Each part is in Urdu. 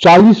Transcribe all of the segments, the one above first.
40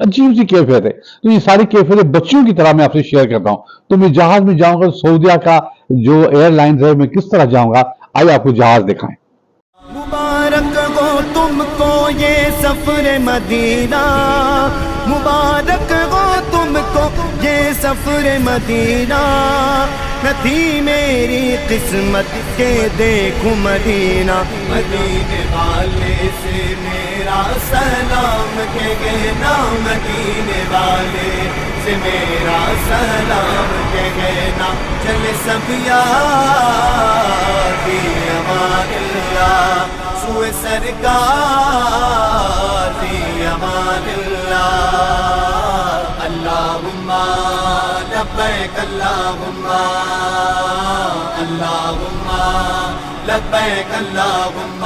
عجیب سی کیفیت ہے. تو یہ ساری کیفیتیں بچوں کی طرح میں آپ سے شیئر کرتا ہوں. تو میں جہاز میں جاؤں گا سعودیہ کا جو ایئر لائنز ہے میں کس طرح جاؤں گا, آئیے آپ کو جہاز دکھائیں. مبارک ہو تم کو یہ سفر مدینہ، مبارک ہو تم کو یہ سفر مدینہ، نہ تھی میری قسمت کے دیکھوں مدینہ، مدینے والے سے میرا سلام کہنا، مدینے والے سے میرا سلام کہنا، چلے سب یار امان اللہ سوئے سرکار امان اللہ، اللہم لبیک اللہم اللہم لبیک اللہم،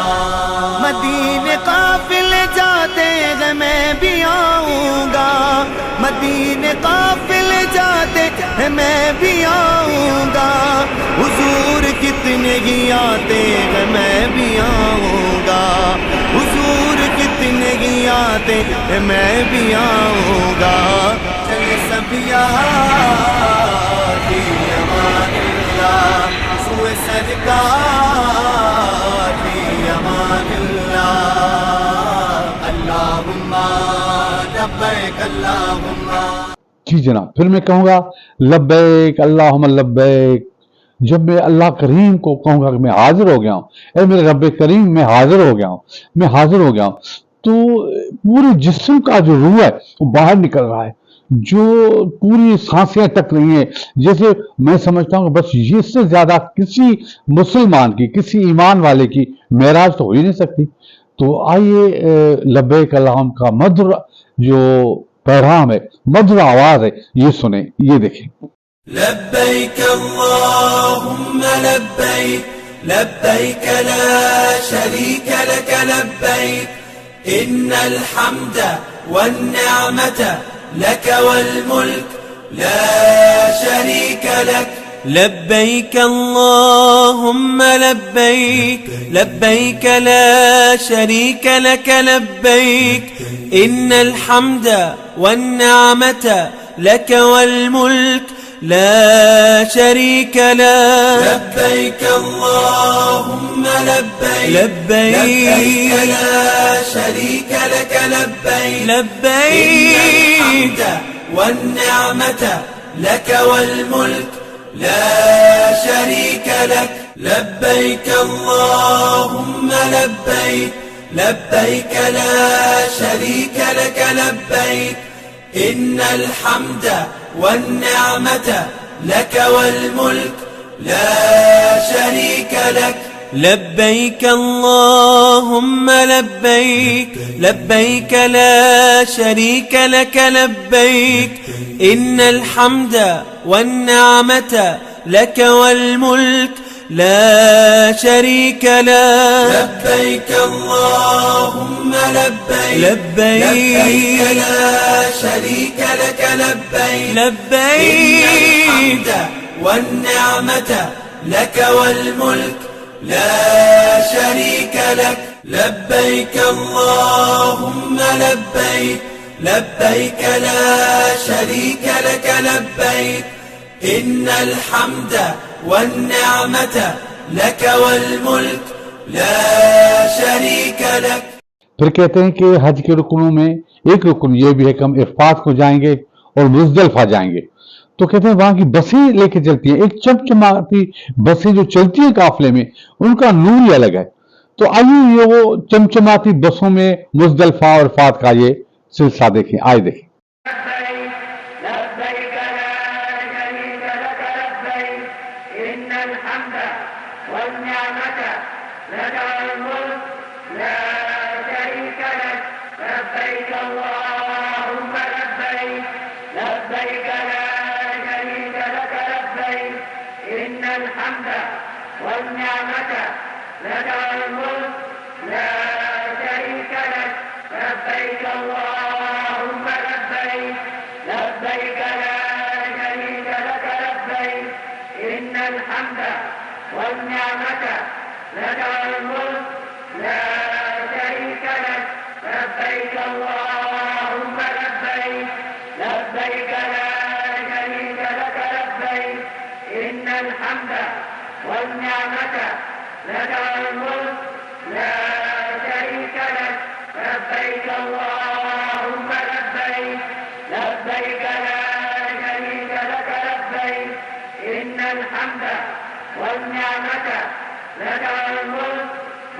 مدینے قافل جاتے ہیں میں بھی آؤں گا، مدینے قافل جاتے ہیں میں بھی آؤں گا، حضور کتنے ہی آتے ہیں میں بھی آؤں گا، حضور کتنے ہی آتے ہیں میں بھی آؤں گا، چلے سب یار امان اللہ سوئے سرکار امان اللہ، اللہم لبیک اللہم. جی جناب, پھر میں کہوں گا لبیک اللہم لبیک. جب میں اللہ کریم کو کہوں گا کہ میں حاضر ہو گیا ہوں, اے میرے رب کریم میں حاضر ہو گیا ہوں, میں حاضر ہو گیا ہوں, تو پورے جسم کا جو روح ہے وہ باہر نکل رہا ہے, جو پوری سانسیں ٹک رہی ہیں, جیسے میں سمجھتا ہوں کہ بس اس سے زیادہ کسی مسلمان کی, کسی ایمان والے کی معراج تو ہو ہی نہیں سکتی. تو آئیے لبیک اللہم کا مدھر جو پیغام ہے, مدھر آواز ہے, یہ سنیں, یہ دیکھیں. لبیک اللہم لبیک لبیک لا شریک لک لبیک ان الحمد والنعمت لک والملک لا شریک لک لبیک اللہم لبیک لبیک لا شریک لک لبیک ان الحمد والنعمت لک والملک لا شريك له لبيك اللهم لبيك لبيك لا شريك لك لبيك لبيك الحمد والنعمة لك والملك لا شريك لك لبيك اللهم لبيك لبيك لا شريك لك لبيك إن الحمد والنعمة لك والملك لا شريك لك لبيك اللهم لبيك لبيك لا شريك لك لبيك إن الحمد والنعمة لك والملك لا شريك له لبيك اللهم لبيك لبيك لا شريك لك لبيك لبيك الحمد والنعمة لك والملك لا شريك لك لبيك اللهم لبيك لبيك لا شريك لك لبيك إن الحمد والنعمة لك والملك لا شريك لك. پھر کہتے ہیں کہ حج کے رکنوں میں ایک رکن یہ بھی ہے کہ ہم عرفات کو جائیں گے اور مزدلفہ جائیں گے. تو کہتے ہیں وہاں کی بسیں لے کے چلتی ہیں, ایک چمچماتی بسیں جو چلتی ہیں قافلے میں, ان کا نور ہی الگ ہے. تو آئیے یہ وہ چمچماتی بسوں میں مزدلفہ اور عرفات کا یہ سلسلہ دیکھیں, آئے دیکھیں. لك الملك لا شريك لك لبيك اللهم لبيك لبيك لا شريك لك لبيك إن الحمد والنعمة لك الملك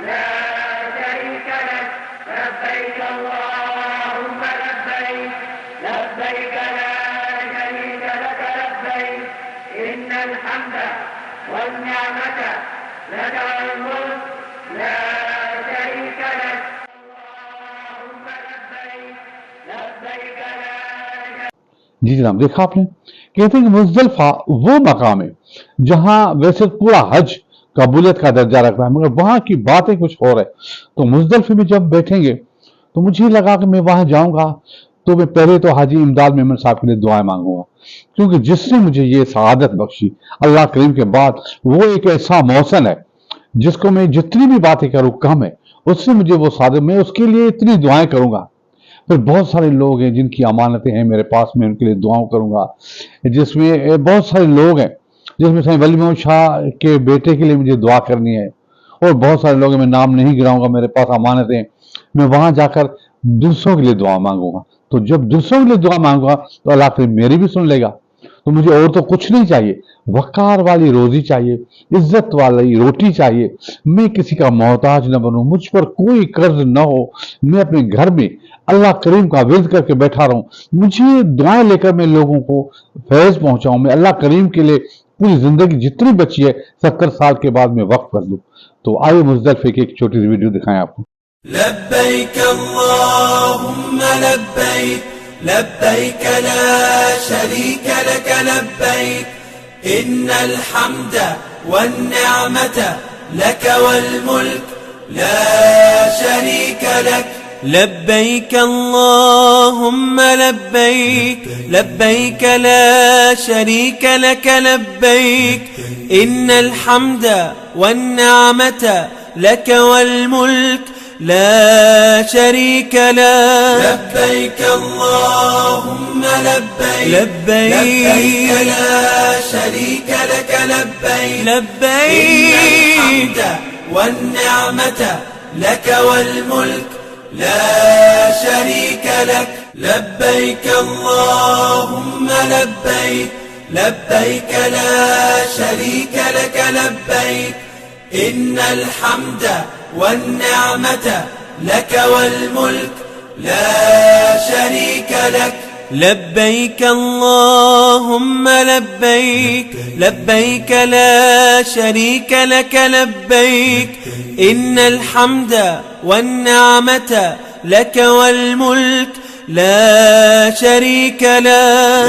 لا شريك لك لبيك اللهم لبيك لبيك لا شريك لك لبيك إن الحمد والنعمة لك الملك لا شريك لك اللهم لبيك لبيك لا جی جناب، دیکھا آپ نے، کہتے ہیں کہ مزدلفہ وہ مقام ہے جہاں ویسے پورا حج قبولیت کا درجہ رکھتا ہے، مگر وہاں کی باتیں کچھ اور ہے۔ تو مزدلفے میں جب بیٹھیں گے تو مجھے لگا کہ میں وہاں جاؤں گا تو میں پہلے تو حاجی امداد میمن صاحب کے لیے دعائیں مانگوں گا، کیونکہ جس نے مجھے یہ سعادت بخشی اللہ کریم کے بعد، وہ ایک ایسا محسن ہے جس کو میں جتنی بھی باتیں کروں کم ہے، اس سے مجھے وہ سعادت، میں اس کے لیے اتنی دعائیں کروں گا۔ پھر بہت سارے لوگ ہیں جن کی امانتیں ہیں میرے پاس، میں ان کے لیے دعاؤں کروں گا، جس میں بہت سارے لوگ ہیں جس میں سائیں ولی محمد شاہ کے بیٹے کے لیے مجھے دعا کرنی ہے، اور بہت سارے لوگ ہیں، میں نام نہیں گراؤں گا، میرے پاس امانتیں، میں وہاں جا کر دوسروں کے لیے دعا مانگوں گا۔ تو جب دوسروں کے لیے دعا مانگوں گا تو اللہ کریم میری بھی سن لے گا۔ تو مجھے اور تو کچھ نہیں چاہیے، وقار والی روزی چاہیے، عزت والی روٹی چاہیے، میں کسی کا محتاج نہ بنوں، مجھ پر کوئی قرض نہ ہو، میں اپنے گھر میں اللہ کریم کا ورد کر کے بیٹھا رہوں، مجھے دعائیں لے کر میں لوگوں کو فیض پہنچاؤں، میں اللہ کریم کے لیے پوری زندگی جتنی بچی ہے 70 سال کے بعد میں وقف کر دوں۔ تو آئیے مزدلفے کی ایک چھوٹی سی ویڈیو دکھائیں آپ کو۔ لبيك اللهم لبيك لبيك لا شريك لك لبيك إن الحمد والنعمة لك والملك لا شريك لك لبيك اللهم لبيك لبيك لا شريك لك لبيك إن الحمد والنعمة لك والملك لا شريك لك لبيك اللهم لبيك لبيك لا شريك لك لبيك لبيك والنعمة لك والملك لا شريك لك لبيك اللهم لبيك لبيك لا شريك لك لبيك إن الحمد والنعمة لك والملك لا شريك لك لبيك اللهم لبيك لبيك لا شريك لك لبيك إن الحمد والنعمة لك والملك لا شريك لك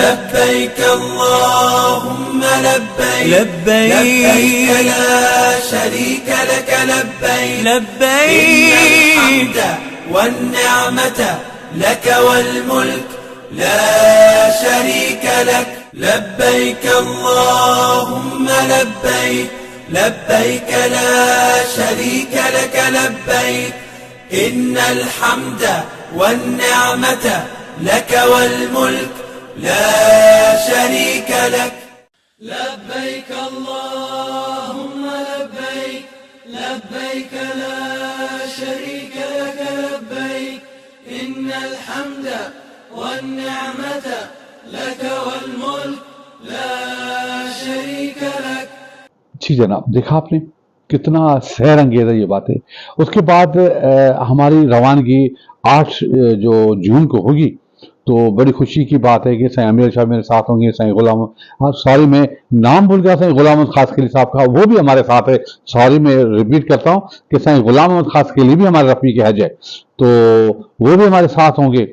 لبيك اللهم لبيك لبيك لا شريك لك لبيك لبيك والنعمة لك والملك لا شريك لك لبيك اللهم لبيك لبيك لا شريك لك لبيك إن الحمد والنعمة لك والملك لا شريك لك لبيك اللهم لبيك لبيك لا شريك لك لبيك إن الحمد والنعمة لك والملك لا شريك لك۔ جی جناب، دیکھا آپ نے کتنا سحر انگیز ہے یہ باتیں۔ اس کے بعد ہماری روانگی 8 جو جون کو ہوگی، تو بڑی خوشی کی بات ہے کہ سائیں امیر شاہ میرے ساتھ ہوں گے، سائیں غلام، سوری میں نام بھول گیا سائیں غلام احمد خاص قلی صاحب کا، وہ بھی ہمارے ساتھ ہے۔ سوری میں ریپیٹ کرتا ہوں کہ سائیں غلام احمد خاص قلی بھی ہمارے رفیق حج ہے، تو وہ بھی ہمارے ساتھ ہوں گے۔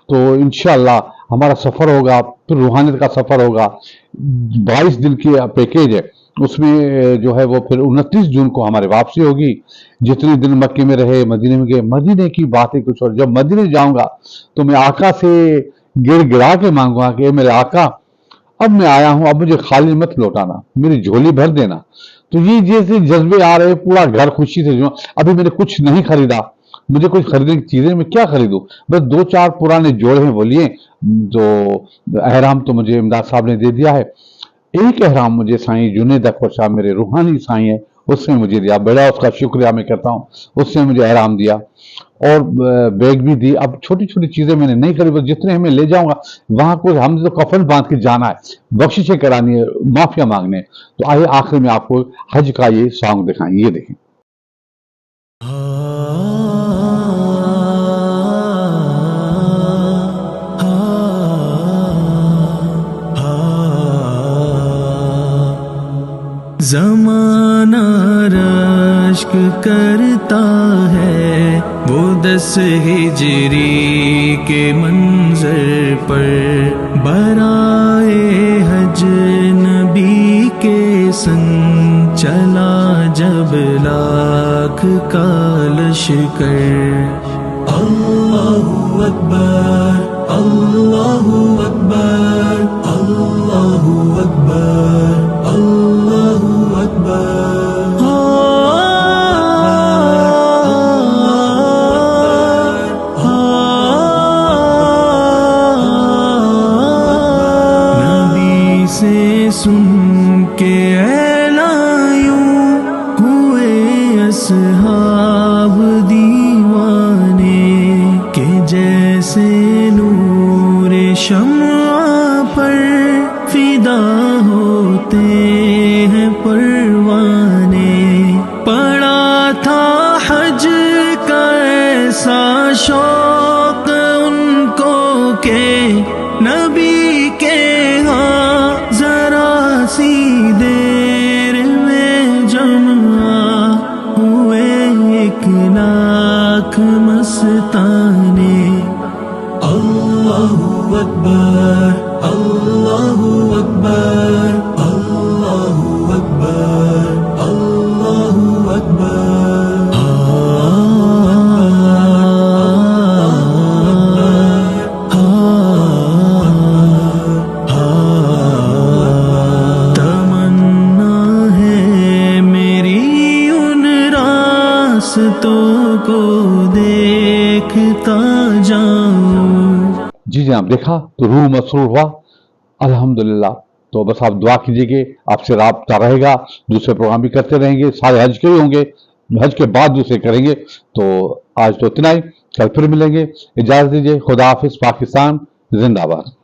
تو انشاءاللہ ہمارا سفر ہوگا، پھر روحانیت کا سفر ہوگا، 22 دن کی پیکیج ہے، اس میں جو ہے وہ پھر 29 جون کو ہماری واپسی ہوگی۔ جتنے دن مکے میں رہے، مدینے میں گئے، مدینے کی باتیں کچھ اور۔ جب مدینے جاؤں گا تو میں آقا سے گڑ گڑا کے مانگوں گا کہ اے میرے آقا، اب میں آیا ہوں، اب مجھے خالی مت لوٹانا، میری جھولی بھر دینا۔ تو یہ جیسے جذبے آ رہے، پورا گھر خوشی سے جو ابھی میں نے کچھ نہیں خریدا، مجھے کچھ خریدنے کی چیزیں میں کیا خریدوں، بس 2-4 پرانے جوڑے ہیں وہ لیے، جو احرام تو مجھے امداد صاحب نے دے دیا ہے۔ ایک احرام مجھے سائیں جنید اکبر شاہ میرے روحانی سائیں ہیں، اس نے مجھے دیا، بڑا اس کا شکریہ میں کرتا ہوں، اس نے مجھے احرام دیا اور بیگ بھی دی۔ اب چھوٹی چھوٹی چیزیں میں نے نہیں کری، بس جتنے ہمیں لے جاؤں گا وہاں کو ہم تو کفن باندھ کے جانا ہے، بخششیں کرانی ہے، معافیاں مانگنے۔ تو آئیے آخر میں آپ کو حج کا یہ سانگ دکھائیں، یہ دیکھیں۔ زمانہ رشک کرتا ہے وہ 10 ہجری کے منظر پر، برائے حج نبی کے سنگ چلا جب لاکھ کا لشکر۔ اللہ اکبر اللہ اکبر اللہ اکبر اللہ اکبر۔ نبی سے سن کے اعلان یوں ہوئے اصحاب دیوانے کہ جیسے نور شمع پر فدا ہوتے ہیں پروانے۔ پڑا تھا حج کا ایسا شوق ان کو کہ نبی کے ہاں ذرا سی دیر میں جمع ہوئے 1 لاکھ مستانے۔ اللہ اکبر اللہ اکبر اللہ اکبر اللہ اکبر۔ تمنا ہے میری ان راستوں کو دیکھتا جاؤں۔ جی جناب، دیکھا تو روح مسرور ہوا الحمدللہ۔ تو بس آپ دعا کیجئے کہ آپ سے رابطہ رہے گا، دوسرے پروگرام بھی کرتے رہیں گے، سارے حج کے ہی ہوں گے، حج کے بعد دوسرے کریں گے۔ تو آج تو اتنا ہی، کل پھر ملیں گے، اجازت دیجیے، خدا حافظ، پاکستان زندہ باد۔